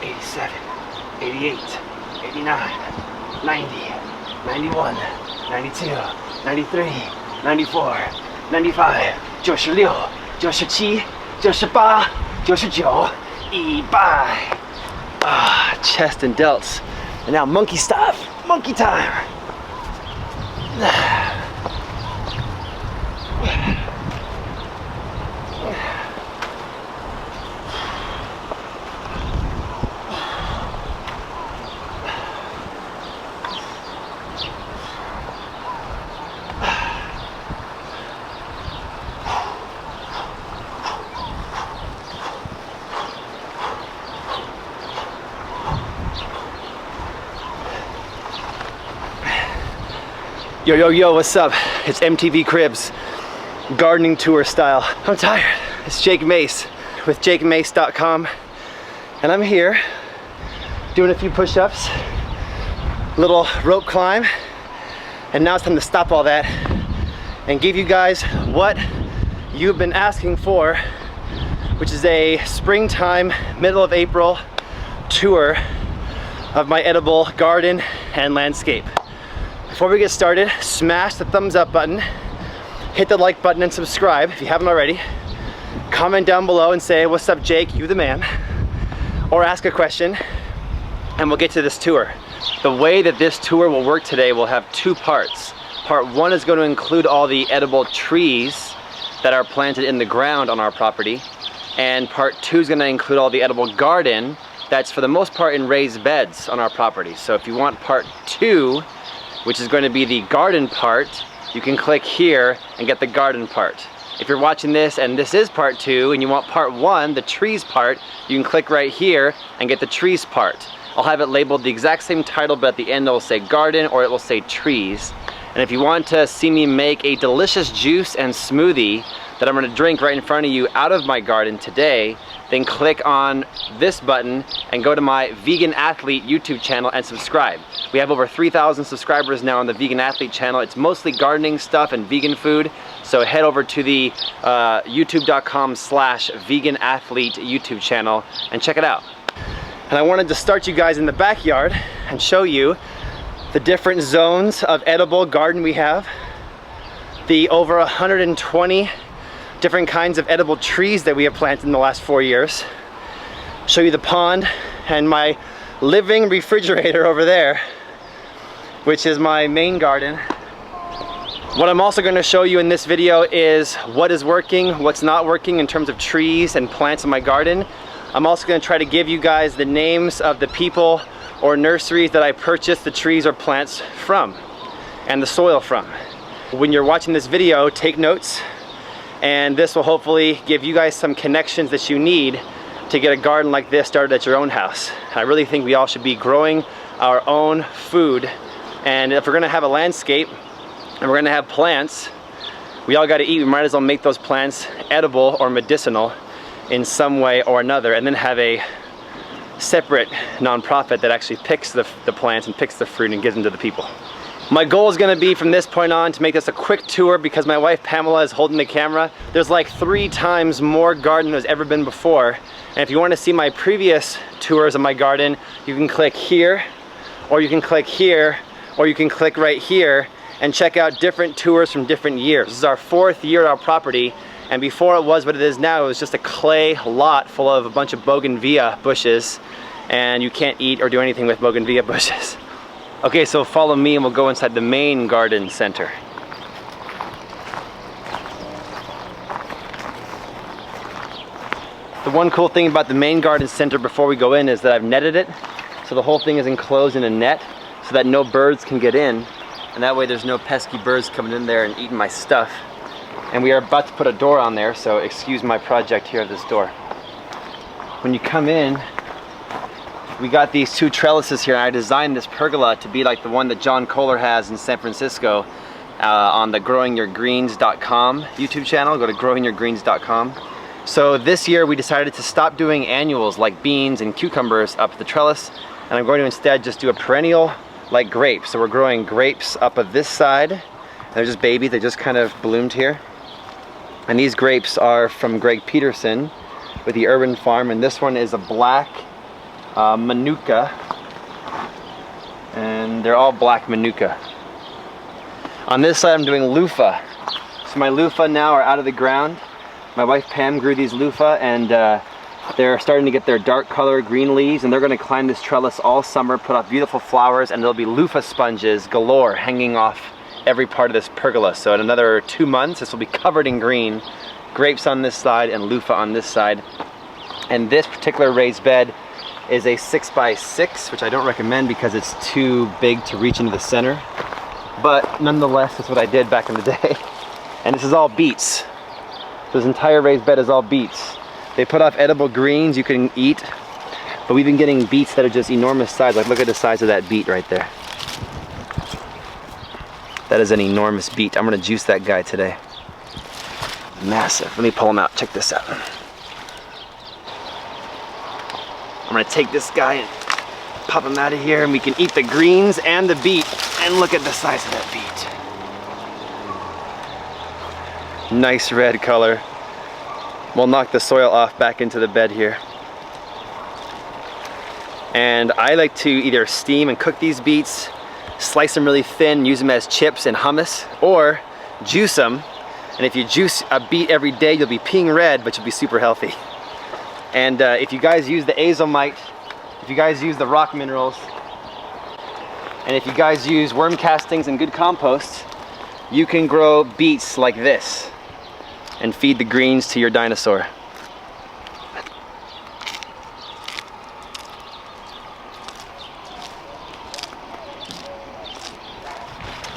87, 88, 89, 90, 91, 92, 93, 94, 95, 96, 97, 98, 99, 100. Ah, chest and delts. And now monkey stuff, monkey time. Yo, yo, yo, what's up? It's MTV Cribs, gardening tour style. I'm tired. It's Jake Mace with jakemace.com, and I'm here doing a few push-ups, little rope climb, and now it's time to stop all that and give you guys what you've been asking for, which is a springtime, middle of April tour of my edible garden and landscape. Before we get started, smash the thumbs up button, hit the like button and subscribe if you haven't already. Comment down below and say, what's up Jake, you the man, or ask a question and we'll get to this tour. The way that this tour will work today will have two parts. Part one is going to include all the edible trees that are planted in the ground on our property, and part two is going to include all the edible garden that's for the most part in raised beds on our property. So if you want part two, which is going to be the garden part, you can click here and get the garden part. If you're watching this and this is part two and you want part one, the trees part, you can click right here and get the trees part. I'll have it labeled the exact same title, but at the end it will say garden or it will say trees. And if you want to see me make a delicious juice and smoothie that I'm going to drink right in front of you out of my garden today, then click on this button and go to my Vegan Athlete YouTube channel and subscribe. We have over 3,000 subscribers now on the Vegan Athlete channel. It's mostly gardening stuff and vegan food. So head over to the youtube.com/veganathlete YouTube channel and check it out. And I wanted to start you guys in the backyard and show you the different zones of edible garden we have. The over 120 different kinds of edible trees that we have planted in the last 4 years. Show you the pond and my living refrigerator over there, which is my main garden. What I'm also going to show you in this video is what is working, what's not working in terms of trees and plants in my garden. I'm also going to try to give you guys the names of the people or nurseries that I purchased the trees or plants from and the soil from. When you're watching this video, take notes, and this will hopefully give you guys some connections that you need to get a garden like this started at your own house. I really think we all should be growing our own food, and if we're gonna have a landscape and we're gonna have plants, we all gotta eat. We might as well make those plants edible or medicinal in some way or another, and then have a separate nonprofit that actually picks the plants and picks the fruit and gives them to the people. My goal is going to be from this point on to make this a quick tour because my wife Pamela is holding the camera. There's like 3 times more garden than there's ever been before. And if you want to see my previous tours of my garden, you can click here, or you can click here, or you can click right here and check out different tours from different years. This is our 4th year at our property, and before it was what it is now, it was just a clay lot full of a bunch of bougainvillea bushes, and you can't eat or do anything with bougainvillea bushes. Okay, so follow me and we'll go inside the main garden center. The one cool thing about the main garden center before we go in is that I've netted it. So the whole thing is enclosed in a net so that no birds can get in. And that way there's no pesky birds coming in there and eating my stuff. And we are about to put a door on there, so excuse my project here at this door. When you come in, we got these 2 trellises here, and I designed this pergola to be like the one that John Kohler has in San Francisco on the growingyourgreens.com YouTube channel. Go to growingyourgreens.com. So this year we decided to stop doing annuals like beans and cucumbers up the trellis, and I'm going to instead just do a perennial like grapes. So we're growing grapes up of this side. They're just babies, they just kind of bloomed here. And these grapes are from Greg Peterson with the Urban Farm, and this one is a black Manuka, and they're all black Manuka. On this side I'm doing loofah. So my loofah now are out of the ground. My wife Pam grew these loofah, and they're starting to get their dark color green leaves, and they're going to climb this trellis all summer, put out beautiful flowers, and there'll be loofah sponges galore hanging off every part of this pergola. So in another 2 months this will be covered in green, grapes on this side and loofah on this side. And this particular raised bed is a 6x6, which I don't recommend because it's too big to reach into the center, but nonetheless that's what I did back in the day. And this is all beets. This entire raised bed is all beets. They put off edible greens you can eat, but we've been getting beets that are just enormous size. Like, look at the size of that beet right there. That is an enormous beet. I'm gonna juice that guy today. Massive. Let me pull him out. Check this out. I'm gonna take this guy and pop him out of here, and we can eat the greens and the beet. And look at the size of that beet. Nice red color. We'll knock the soil off back into the bed here. And I like to either steam and cook these beets, slice them really thin, use them as chips and hummus, or juice them. And if you juice a beet every day, you'll be peeing red, but you'll be super healthy. And if you guys use the azomite, if you guys use the rock minerals, and if you guys use worm castings and good compost, you can grow beets like this and feed the greens to your dinosaur.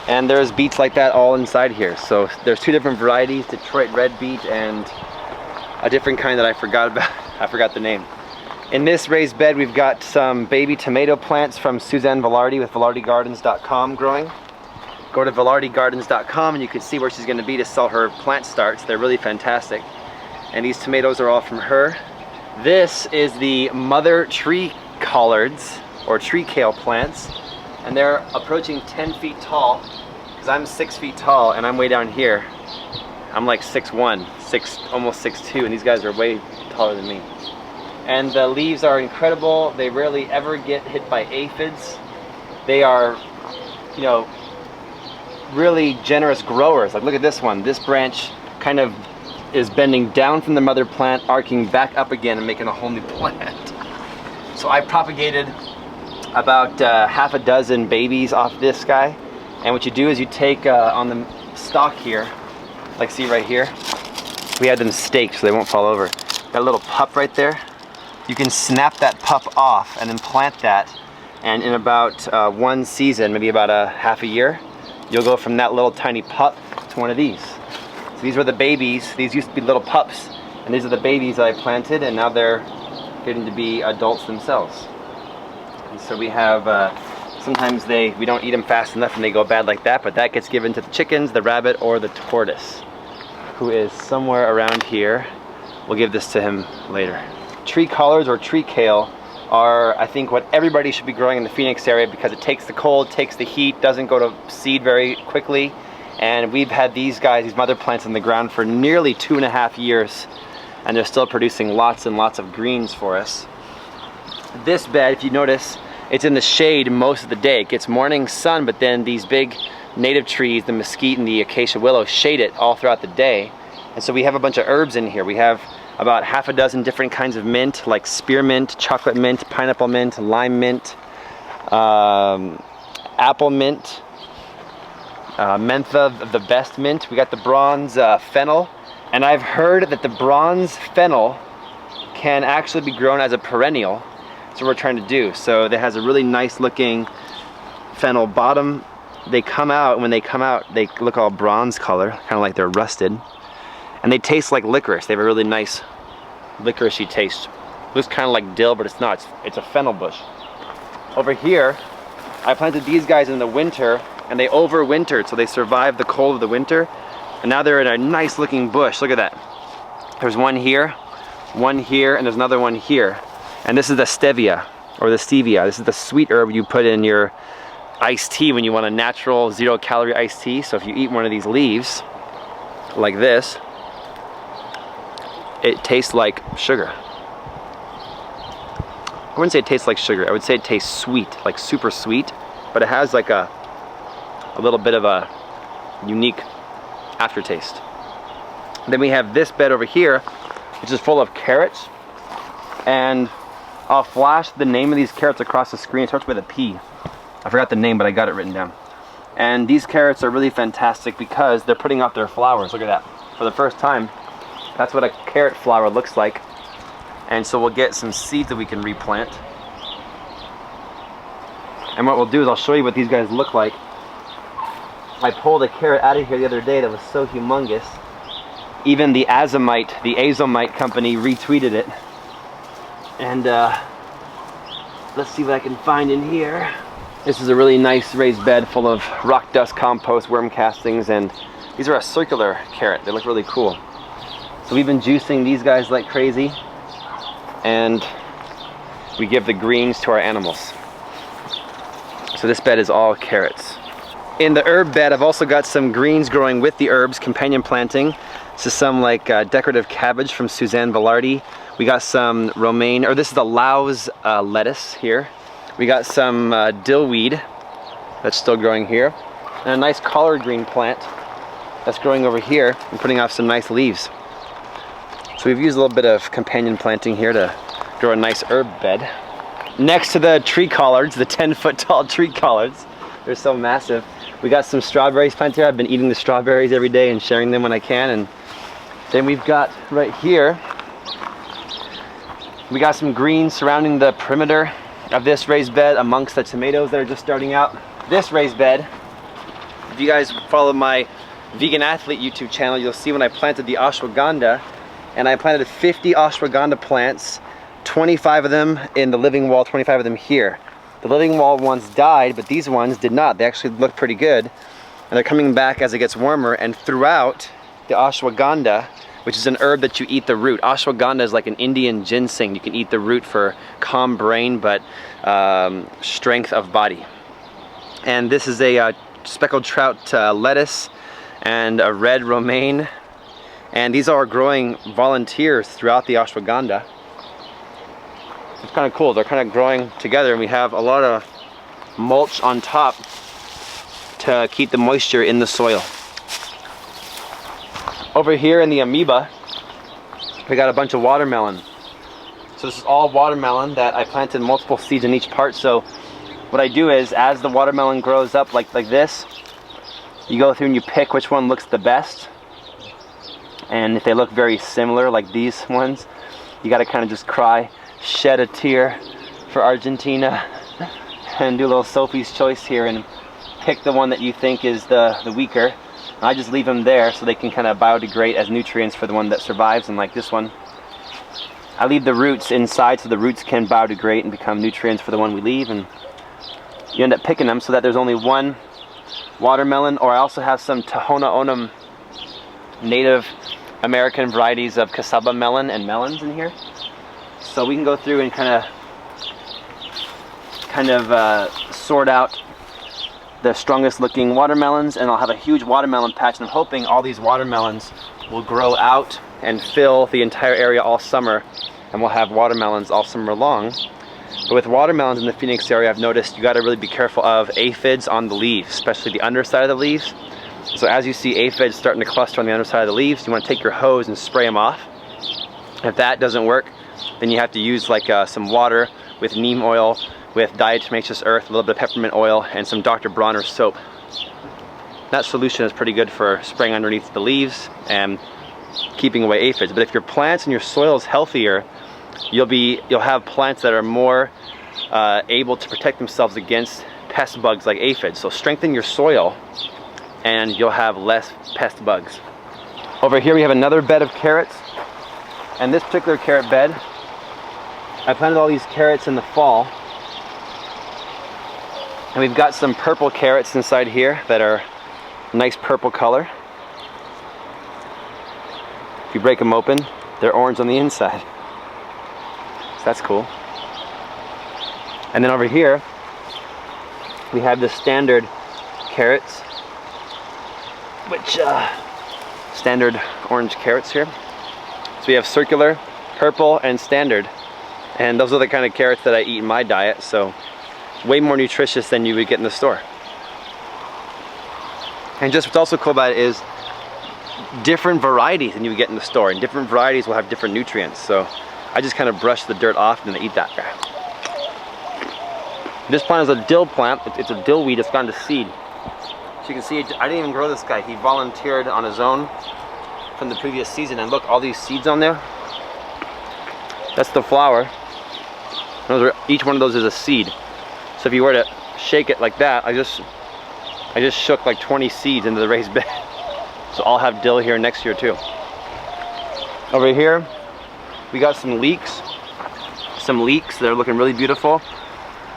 And there's beets like that all inside here. So there's 2 different varieties, Detroit red beet and a different kind that I forgot about. I forgot the name. In this raised bed we've got some baby tomato plants from Suzanne Velarde with VelardeGardens.com growing. Go to VelardeGardens.com and you can see where she's going to be to sell her plant starts. They're really fantastic. And these tomatoes are all from her. This is the mother tree collards, or tree kale plants. And they're approaching 10 feet tall, because I'm 6 feet tall and I'm way down here. I'm like 6'1", almost 6'2", and these guys are way taller than me. And the leaves are incredible. They rarely ever get hit by aphids. They are, you know, really generous growers. Like, look at this one. This branch kind of is bending down from the mother plant, arcing back up again and making a whole new plant. So I propagated about half a dozen babies off this guy. And what you do is you take on the stalk here, like see right here, we had them staked so they won't fall over. Got a little pup right there. You can snap that pup off and then plant that, and in about 1 season, maybe about a half a year, you'll go from that little tiny pup to one of these. So these were the babies. These used to be little pups, and these are the babies that I planted, and now they're getting to be adults themselves. And so we have, sometimes we don't eat them fast enough and they go bad like that, but that gets given to the chickens, the rabbit, or the tortoise, who is somewhere around here. We'll give this to him later. Tree collards, or tree kale, are, I think, what everybody should be growing in the Phoenix area, because it takes the cold, takes the heat, doesn't go to seed very quickly. And we've had these guys, these mother plants, in the ground for nearly 2.5 years, and they're still producing lots and lots of greens for us. This bed, if you notice, it's in the shade most of the day. It gets morning sun, but then these big native trees, the mesquite and the acacia willow, shade it all throughout the day. And so we have a bunch of herbs in here. We have about half a dozen different kinds of mint, like spearmint, chocolate mint, pineapple mint, lime mint, apple mint, mentha, the best mint. We got the bronze fennel, and I've heard that the bronze fennel can actually be grown as a perennial. That's what we're trying to do. So it has a really nice looking fennel bottom. They come out, and when they come out, they look all bronze color, kind of like they're rusted. And they taste like licorice. They have a really nice licoricey taste. Looks kind of like dill, but it's not. It's a fennel bush. Over here, I planted these guys in the winter, and they overwintered, so they survived the cold of the winter. And now they're in a nice looking bush. Look at that. There's one here, and there's another one here. And this is the stevia, or the stevia. This is the sweet herb you put in your iced tea when you want a natural 0-calorie iced tea. So if you eat one of these leaves, like this, it tastes like sugar. I wouldn't say it tastes like sugar. I would say it tastes sweet, like super sweet, but it has like a little bit of a unique aftertaste. Then we have this bed over here, which is full of carrots, and I'll flash the name of these carrots across the screen. It starts with a P. I forgot the name, but I got it written down. And these carrots are really fantastic because they're putting out their flowers. Look at that. For the first time, that's what a carrot flower looks like. And so we'll get some seeds that we can replant. And what we'll do is I'll show you what these guys look like. I pulled a carrot out of here the other day that was so humongous. Even the Azomite company retweeted it. And let's see what I can find in here. This is a really nice raised bed full of rock dust, compost, worm castings, and these are a circular carrot. They look really cool. So we've been juicing these guys like crazy, and we give the greens to our animals. So this bed is all carrots. In the herb bed, I've also got some greens growing with the herbs, companion planting. This is some like decorative cabbage from Suzanne Velarde. We got some romaine, or this is the Laos lettuce here. We got some dillweed that's still growing here, and a nice collard green plant that's growing over here and putting off some nice leaves. So we've used a little bit of companion planting here to grow a nice herb bed. Next to the tree collards, the 10-foot tall tree collards, they're so massive. We got some strawberries planted here. I've been eating the strawberries every day and sharing them when I can. And then we've got right here, we got some greens surrounding the perimeter of this raised bed amongst the tomatoes that are just starting out. This raised bed, if you guys follow my Vegan Athlete YouTube channel, you'll see when I planted the ashwagandha, and I planted 50 ashwagandha plants, 25 of them in the living wall, 25 of them here. The living wall ones died, but these ones did not. They actually look pretty good, and they're coming back as it gets warmer. And throughout the ashwagandha, which is an herb that you eat the root. Ashwagandha is like an Indian ginseng. You can eat the root for calm brain, but strength of body. And this is a speckled trout lettuce and a red romaine. And these are growing volunteers throughout the ashwagandha. It's kind of cool. They're kind of growing together, and we have a lot of mulch on top to keep the moisture in the soil. Over here in the amoeba, we got a bunch of watermelon. So this is all watermelon that I planted multiple seeds in each part. So what I do is, as the watermelon grows up like this, you go through and you pick which one looks the best. And if they look very similar, like these ones, you gotta kind of just cry, shed a tear for Argentina, and do a little Sophie's choice here and pick the one that you think is the weaker. I just leave them there so they can kind of biodegrade as nutrients for the one that survives. And like this one, I leave the roots inside so the roots can biodegrade and become nutrients for the one we leave, and you end up picking them so that there's only one watermelon. Or I also have some Tahona Onum Native American varieties of cassava melon and melons in here. So we can go through and kind of sort out the strongest looking watermelons, and I'll have a huge watermelon patch, and I'm hoping all these watermelons will grow out and fill the entire area all summer, and we'll have watermelons all summer long. But with watermelons in the Phoenix area, I've noticed you got to really be careful of aphids on the leaves, especially the underside of the leaves. So as you see aphids starting to cluster on the underside of the leaves, you want to take your hose and spray them off. If that doesn't work, then you have to use like some water with neem oil, with diatomaceous earth, a little bit of peppermint oil, and some Dr. Bronner's soap. That solution is pretty good for spraying underneath the leaves and keeping away aphids. But if your plants and your soil is healthier, you'll have plants that are more able to protect themselves against pest bugs like aphids. So strengthen your soil and you'll have less pest bugs. Over here we have another bed of carrots, and this particular carrot bed, I planted all these carrots in the fall. And we've got some purple carrots inside here that are nice purple color. If you break them open, they're orange on the inside. So that's cool. And then over here, we have the standard carrots, which standard orange carrots here. So we have circular, purple, and standard. And those are the kind of carrots that I eat in my diet, so way more nutritious than you would get in the store. And just what's also cool about it is different varieties than you would get in the store, and different varieties will have different nutrients. So I just kind of brush the dirt off and then eat that guy. This plant is a dill plant. It's a dill weed. It's gone to seed. So you can see, I didn't even grow this guy. He volunteered on his own from the previous season. And look, all these seeds on there. That's the flower. Each one of those is a seed. So if you were to shake it like that, I just shook like 20 seeds into the raised bed. So I'll have dill here next year too. Over here, we got some leeks. Some leeks that are looking really beautiful.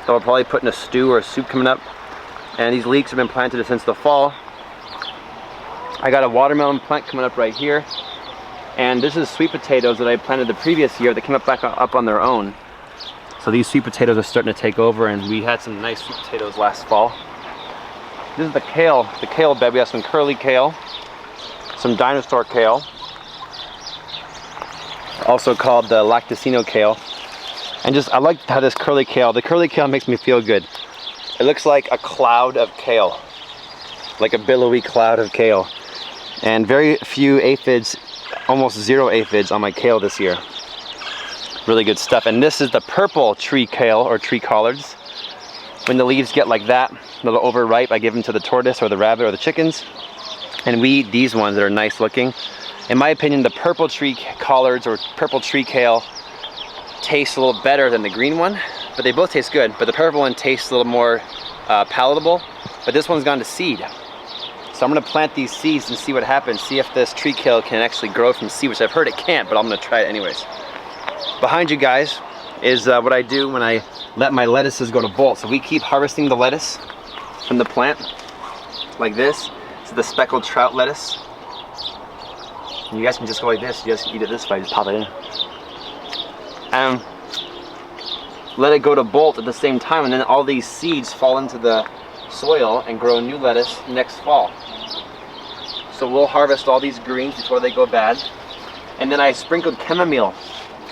That we'll probably put in a stew or a soup coming up. And these leeks have been planted since the fall. I got a watermelon plant coming up right here. And this is sweet potatoes that I planted the previous year that came up back up on their own. So these sweet potatoes are starting to take over, and we had some nice sweet potatoes last fall. This is the kale bed. We have some curly kale, some dinosaur kale, also called the lacticino kale. And just, I like how the curly kale makes me feel good. It looks like a cloud of kale, like a billowy cloud of kale. And very few aphids, almost zero aphids on my kale this year. Really good stuff. And this is the purple tree kale, or tree collards. When the leaves get like that, a little overripe, I give them to the tortoise or the rabbit or the chickens. And we eat these ones that are nice looking. In my opinion, the purple tree collards or purple tree kale tastes a little better than the green one, but they both taste good. But the purple one tastes a little more palatable, but this one's gone to seed. So I'm gonna plant these seeds and see what happens, see if this tree kale can actually grow from seed, which I've heard it can't, but I'm gonna try it anyways. Behind you guys is what I do when I let my lettuces go to bolt. So we keep harvesting the lettuce from the plant, like this. It's the speckled trout lettuce. And you guys can just go like this, you guys can eat it this way, just pop it in. And let it go to bolt at the same time, and then all these seeds fall into the soil and grow new lettuce next fall. So we'll harvest all these greens before they go bad. And then I sprinkled chamomile.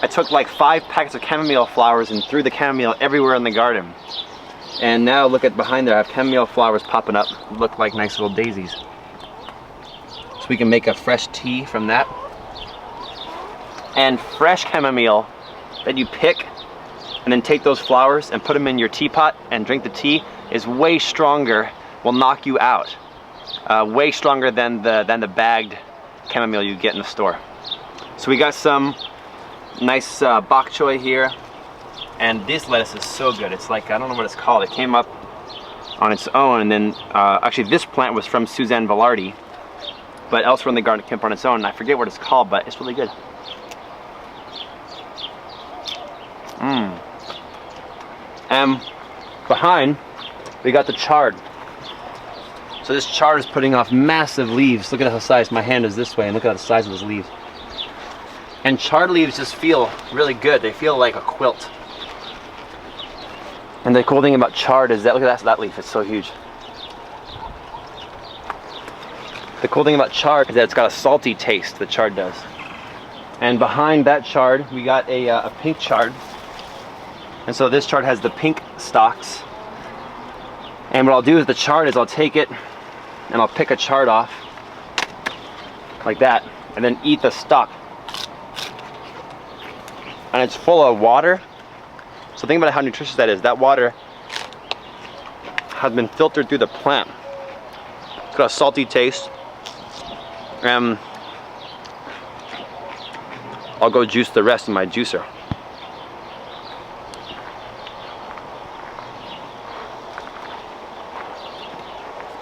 I took like 5 packets of chamomile flowers and threw the chamomile everywhere in the garden. And now look at behind there, I have chamomile flowers popping up, look like nice little daisies. So we can make a fresh tea from that. And fresh chamomile that you pick and then take those flowers and put them in your teapot and drink the tea is way stronger, will knock you out. Way stronger than the bagged chamomile you get in the store. So we got some nice bok choy here, and this lettuce is so good. It's like, I don't know what it's called. It came up on its own, and then actually this plant was from Suzanne Velarde, but elsewhere in the garden it came up on its own, and I forget what it's called, but it's really good. And behind we got the chard. So this chard is putting off massive leaves. Look at how size my hand is this way, and look at the size of those leaves. And chard leaves just feel really good. They feel like a quilt. And the cool thing about chard is that, look at that leaf, it's so huge. The cool thing about chard is that it's got a salty taste, the chard does. And behind that chard, we got a pink chard. And so this chard has the pink stalks. And what I'll do with the chard is I'll take it and I'll pick a chard off, like that, and then eat the stalk. And it's full of water. So think about how nutritious that is. That water has been filtered through the plant. It's got a salty taste. I'll go juice the rest in my juicer.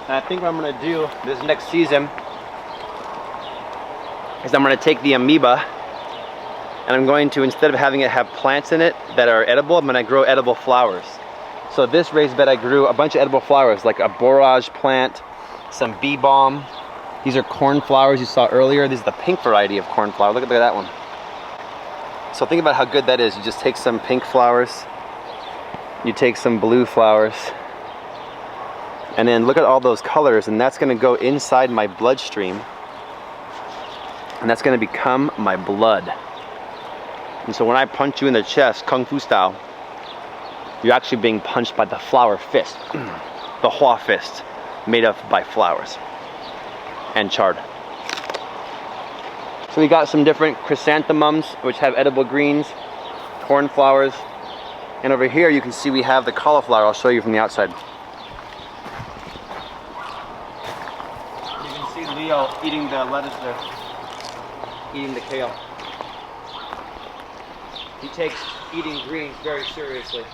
And I think what I'm going to do this next season is I'm going to take the amoeba and I'm going to, instead of having it have plants in it that are edible, I'm going to grow edible flowers. So this raised bed I grew a bunch of edible flowers, like a borage plant, some bee balm. These are cornflowers you saw earlier. This is the pink variety of cornflower. Look at that one. So think about how good that is. You just take some pink flowers, you take some blue flowers, and then look at all those colors, and that's going to go inside my bloodstream, and that's going to become my blood. And so when I punch you in the chest, Kung Fu style, you're actually being punched by the flower fist. The Hua fist, made up by flowers and chard. So we got some different chrysanthemums, which have edible greens, cornflowers, and over here you can see we have the cauliflower. I'll show you from the outside. You can see Leo eating the lettuce there, eating the kale. He takes eating greens very seriously.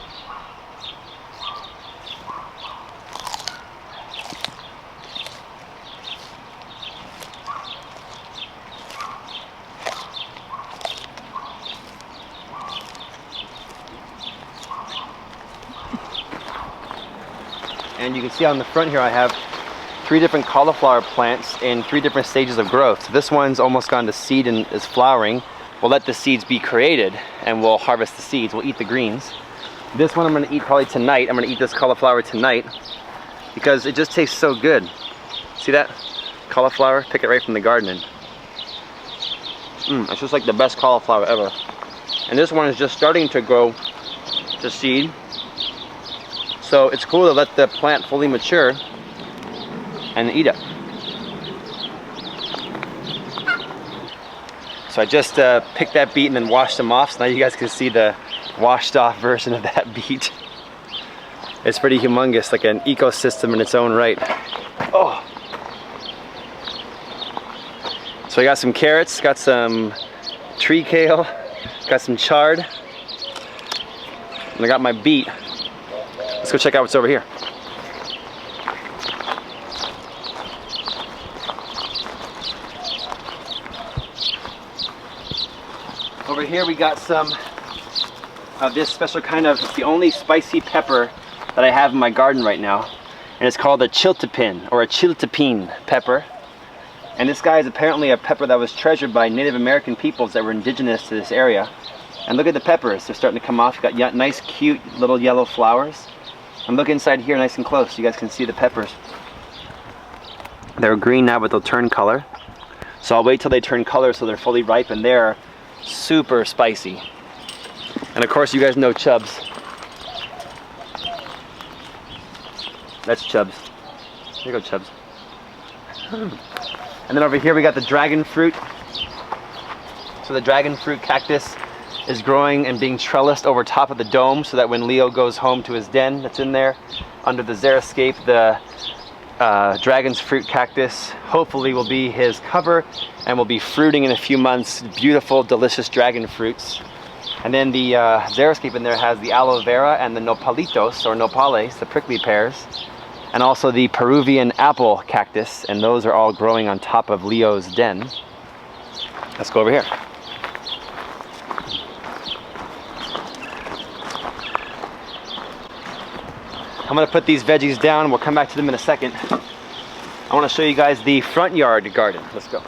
And you can see on the front here I have 3 different cauliflower plants in 3 different stages of growth. So this one's almost gone to seed and is flowering. We'll let the seeds be created and we'll harvest the seeds. We'll eat the greens. This one I'm going to eat probably tonight. I'm going to eat this cauliflower tonight because it just tastes so good. See that? Cauliflower, pick it right from the garden. It's just like the best cauliflower ever. And this one is just starting to grow to seed. So it's cool to let the plant fully mature and eat it. So I just picked that beet and then washed them off. So now you guys can see the washed off version of that beet. It's pretty humongous, like an ecosystem in its own right. Oh. So I got some carrots, got some tree kale, got some chard, and I got my beet. Let's go check out what's over here. Over here we got some of this special kind of, it's the only spicy pepper that I have in my garden right now. And it's called a chiltepin, or a chiltepin pepper. And this guy is apparently a pepper that was treasured by Native American peoples that were indigenous to this area. And look at the peppers, they're starting to come off. You've got nice cute little yellow flowers. And look inside here nice and close, you guys can see the peppers. They're green now, but they'll turn color. So I'll wait till they turn color so they're fully ripe, and they're super spicy. And of course you guys know Chubs. That's Chubs. Here you go, Chubs. And then over here we got the dragon fruit. So the dragon fruit cactus is growing and being trellised over top of the dome so that when Leo goes home to his den that's in there under the xeriscape, the dragon's fruit cactus hopefully will be his cover and will be fruiting in a few months. Beautiful, delicious dragon fruits. And then the xeriscape in there has the aloe vera and the nopalitos, or nopales, the prickly pears, and also the Peruvian apple cactus, and those are all growing on top of Leo's den. Let's go over here. I'm gonna put these veggies down. We'll come back to them in a second. I wanna show you guys the front yard garden. Let's go.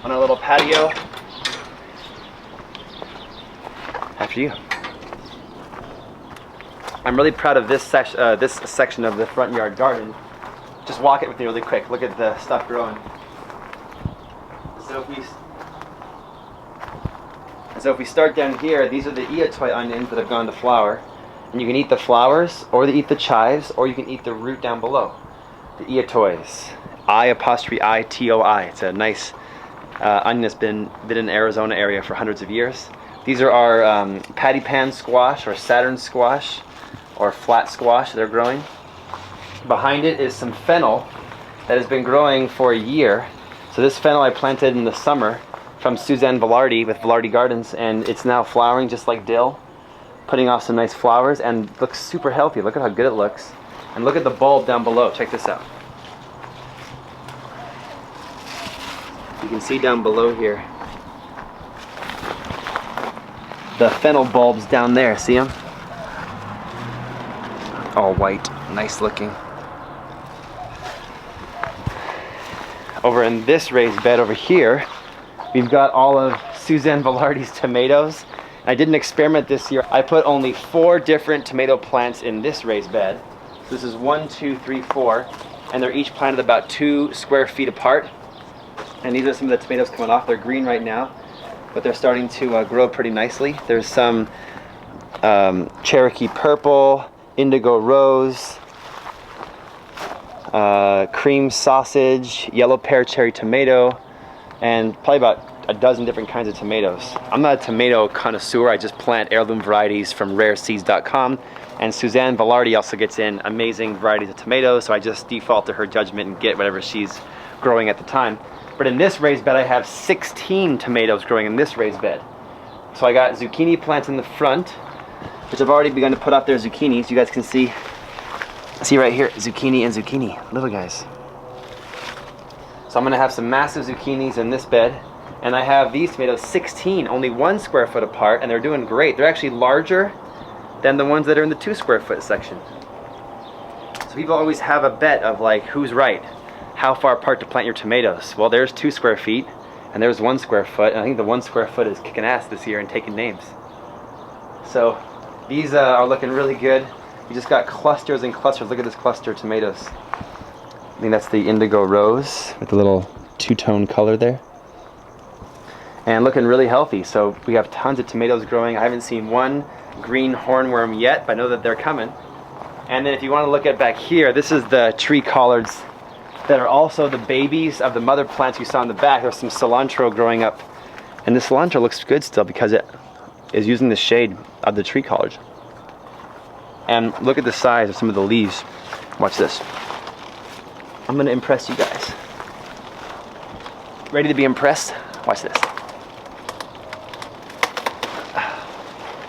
On our little patio. After you. I'm really proud of this section of the front yard garden. Just walk it with me really quick. Look at the stuff growing. So if we start down here, these are the iatoi onions that have gone to flower. And you can eat the flowers, or eat the chives, or you can eat the root down below. The iatois. I''I''T''O'. It's a nice onion that's been in the Arizona area for hundreds of years. These are our patty pan squash, or Saturn squash, or flat squash they're growing. Behind it is some fennel that has been growing for a year. So this fennel I planted in the summer from Suzanne Velarde with Velarde Gardens, and it's now flowering just like dill, putting off some nice flowers, and looks super healthy. Look at how good it looks. And look at the bulb down below. Check this out. You can see down below here the fennel bulbs down there. See them? All white, nice looking. Over in this raised bed over here, we've got all of Suzanne Velarde's tomatoes, I did an experiment this year. I put only 4 different tomato plants in this raised bed. This is 1, 2, 3, 4, and they're each planted about 2 square feet apart. And these are some of the tomatoes coming off. They're green right now, but they're starting to grow pretty nicely. There's some Cherokee purple, indigo rose, cream sausage, yellow pear cherry tomato, and probably about a dozen different kinds of tomatoes. I'm not a tomato connoisseur. I just plant heirloom varieties from rareseeds.com, and Suzanne Velarde also gets in amazing varieties of tomatoes, so I just default to her judgment and get whatever she's growing at the time. But in this raised bed I have 16 tomatoes growing in this raised bed. So I got zucchini plants in the front, which I've already begun to put up their zucchinis. You guys can see right here, zucchini and zucchini, little guys. So I'm gonna have some massive zucchinis in this bed, and I have these tomatoes 16, only 1 square foot apart, and they're doing great. They're actually larger than the ones that are in the 2 square foot section. So people always have a bet of like, who's right? How far apart to plant your tomatoes? Well, there's 2 square feet, and there's 1 square foot, and I think the 1 square foot is kicking ass this year and taking names. So these are looking really good. We just got clusters and clusters. Look at this cluster of tomatoes. I think that's the indigo rose with the little 2-tone color there. And looking really healthy. So we have tons of tomatoes growing. I haven't seen one green hornworm yet, but I know that they're coming. And then if you want to look at back here, this is the tree collards that are also the babies of the mother plants you saw in the back. There's some cilantro growing up. And the cilantro looks good still because it is using the shade of the tree collards. And look at the size of some of the leaves. Watch this. I'm going to impress you guys. Ready to be impressed? Watch this.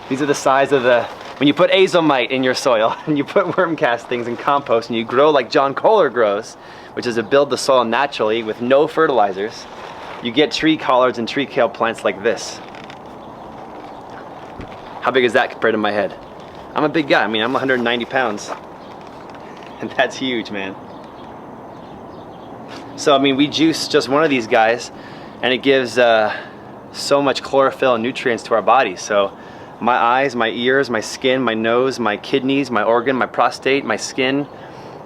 These are the size of the, when you put azomite in your soil and you put worm castings and compost and you grow like John Kohler grows, which is to build the soil naturally with no fertilizers, you get tree collards and tree kale plants like this. How big is that compared to my head? I'm a big guy. I mean, I'm 190 pounds. And that's huge, man. So, I mean, we juice just one of these guys and it gives so much chlorophyll and nutrients to our bodies. So my eyes, my ears, my skin, my nose, my kidneys, my organ, my prostate, my skin,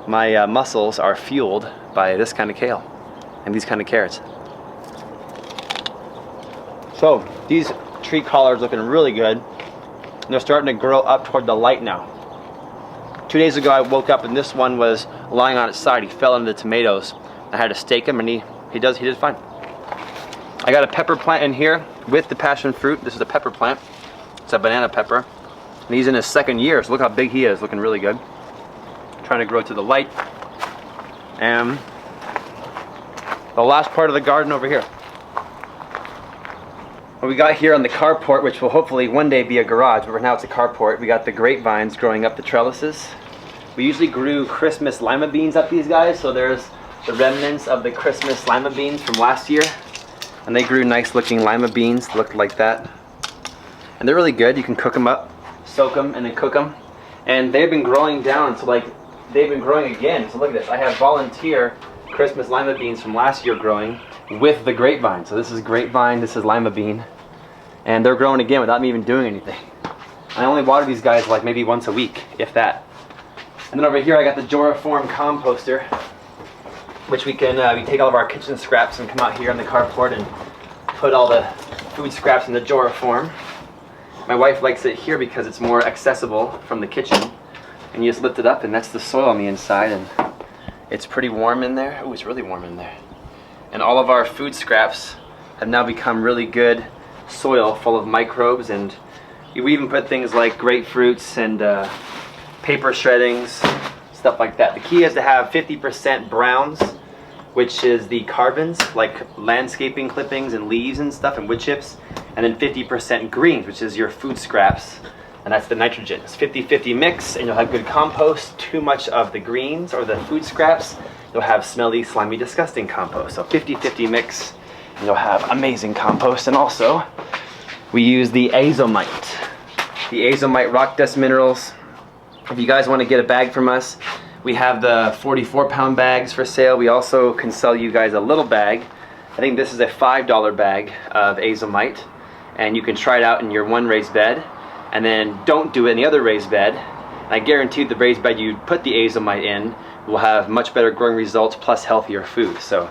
my muscles are fueled by this kind of kale and these kind of carrots. So these tree collards looking really good. And they're starting to grow up toward the light now. 2 days ago I woke up and this one was lying on its side. He fell into the tomatoes. I had to stake him and he did fine. I got a pepper plant in here with the passion fruit. This is a pepper plant. It's a banana pepper. And he's in his 2nd year, so look how big he is, looking really good. Trying to grow to the light. And the last part of the garden over here. What we got here on the carport, which will hopefully one day be a garage, but right now it's a carport, we got the grapevines growing up the trellises. We usually grew Christmas lima beans up these guys, so there's the remnants of the Christmas lima beans from last year. And they grew nice looking lima beans, looked like that. And they're really good. You can cook them up, soak them, and then cook them. And they've been growing down, so like they've been growing again. So look at this. I have volunteer Christmas lima beans from last year growing with the grapevine. So this is grapevine, this is lima bean. And they're growing again without me even doing anything. I only water these guys like maybe once a week, if that. And then over here I got the Joraform composter, which we can we take all of our kitchen scraps and come out here on the carport and put all the food scraps in the Joraform. My wife likes it here because it's more accessible from the kitchen. And you just lift it up and that's the soil on the inside and it's pretty warm in there. Oh, it's really warm in there. And all of our food scraps have now become really good soil full of microbes, and we even put things like grapefruits and paper shreddings, stuff like that. The key is to have 50% browns, which is the carbons, like landscaping clippings and leaves and stuff and wood chips, and then 50% greens, which is your food scraps, and that's the nitrogen. It's 50-50 mix and you'll have good compost. Too much of the greens or the food scraps, you'll have smelly, slimy, disgusting compost. So 50-50 mix and you'll have amazing compost. And also we use the azomite. The azomite rock dust minerals. If you guys want to get a bag from us, we have the 44-pound bags for sale. We also can sell you guys a little bag. I think this is a $5 bag of azomite. and you can try it out in your one raised bed, and then don't do it in the other raised bed. And I guarantee the raised bed you put the azomite in will have much better growing results plus healthier food. So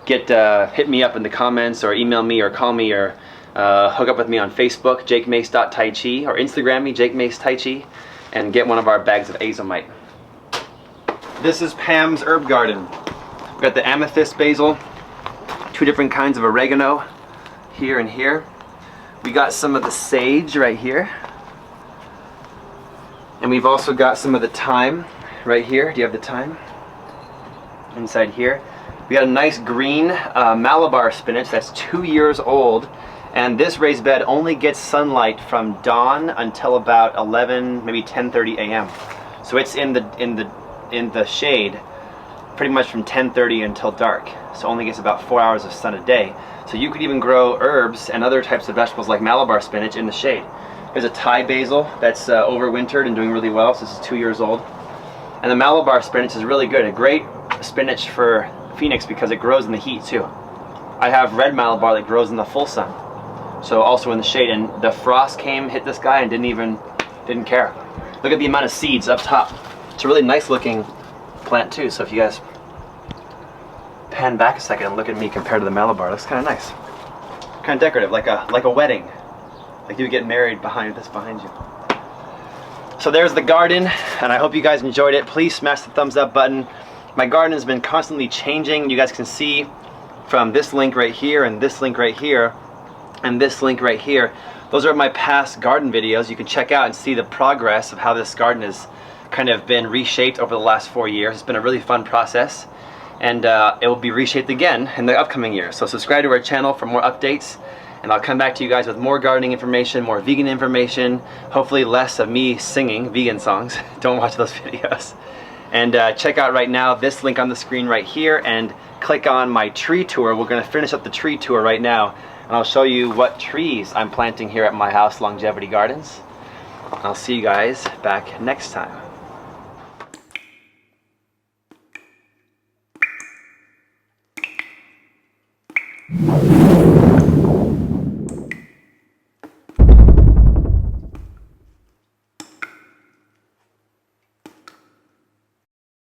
hit me up in the comments, or email me, or call me, or hook up with me on Facebook, jakemace.taichi, or Instagram me, jakemacetaichi, and get one of our bags of azomite. This is Pam's herb garden. We've got the amethyst basil, 2 different kinds of oregano here and here. We got some of the sage right here. And we've also got some of the thyme right here. Do you have the thyme? Inside here. We got a nice green Malabar spinach that's 2 years old. And this raised bed only gets sunlight from dawn until about 11, maybe 10:30 a.m. So it's in the shade pretty much from 10:30 until dark. So only gets about 4 hours of sun a day. So you could even grow herbs and other types of vegetables like Malabar spinach in the shade. There's a Thai basil that's overwintered and doing really well. So this is 2 years old. And the Malabar spinach is really good. A great spinach for Phoenix because it grows in the heat too. I have red Malabar that grows in the full sun. So also in the shade, and the frost hit this guy and didn't care. Look at the amount of seeds up top. It's a really nice looking plant too. So if you guys pan back a second and look at me compared to the Malabar, it looks kind of nice. Kind of decorative, like a wedding. Like you get married behind you. So there's the garden, and I hope you guys enjoyed it. Please smash the thumbs up button. My garden has been constantly changing. You guys can see from this link right here, and this link right here, and this link right here. Those are my past garden videos. You can check out and see the progress of how this garden has kind of been reshaped over the last 4 years. It's been a really fun process, and it will be reshaped again in the upcoming year. So subscribe to our channel for more updates, and I'll come back to you guys with more gardening information, more vegan information, hopefully less of me singing vegan songs. Don't watch those videos. And check out right now this link on the screen right here, and click on my tree tour. We're going to finish up the tree tour right now, and I'll show you what trees I'm planting here at my house, Longevity Gardens. I'll see you guys back next time.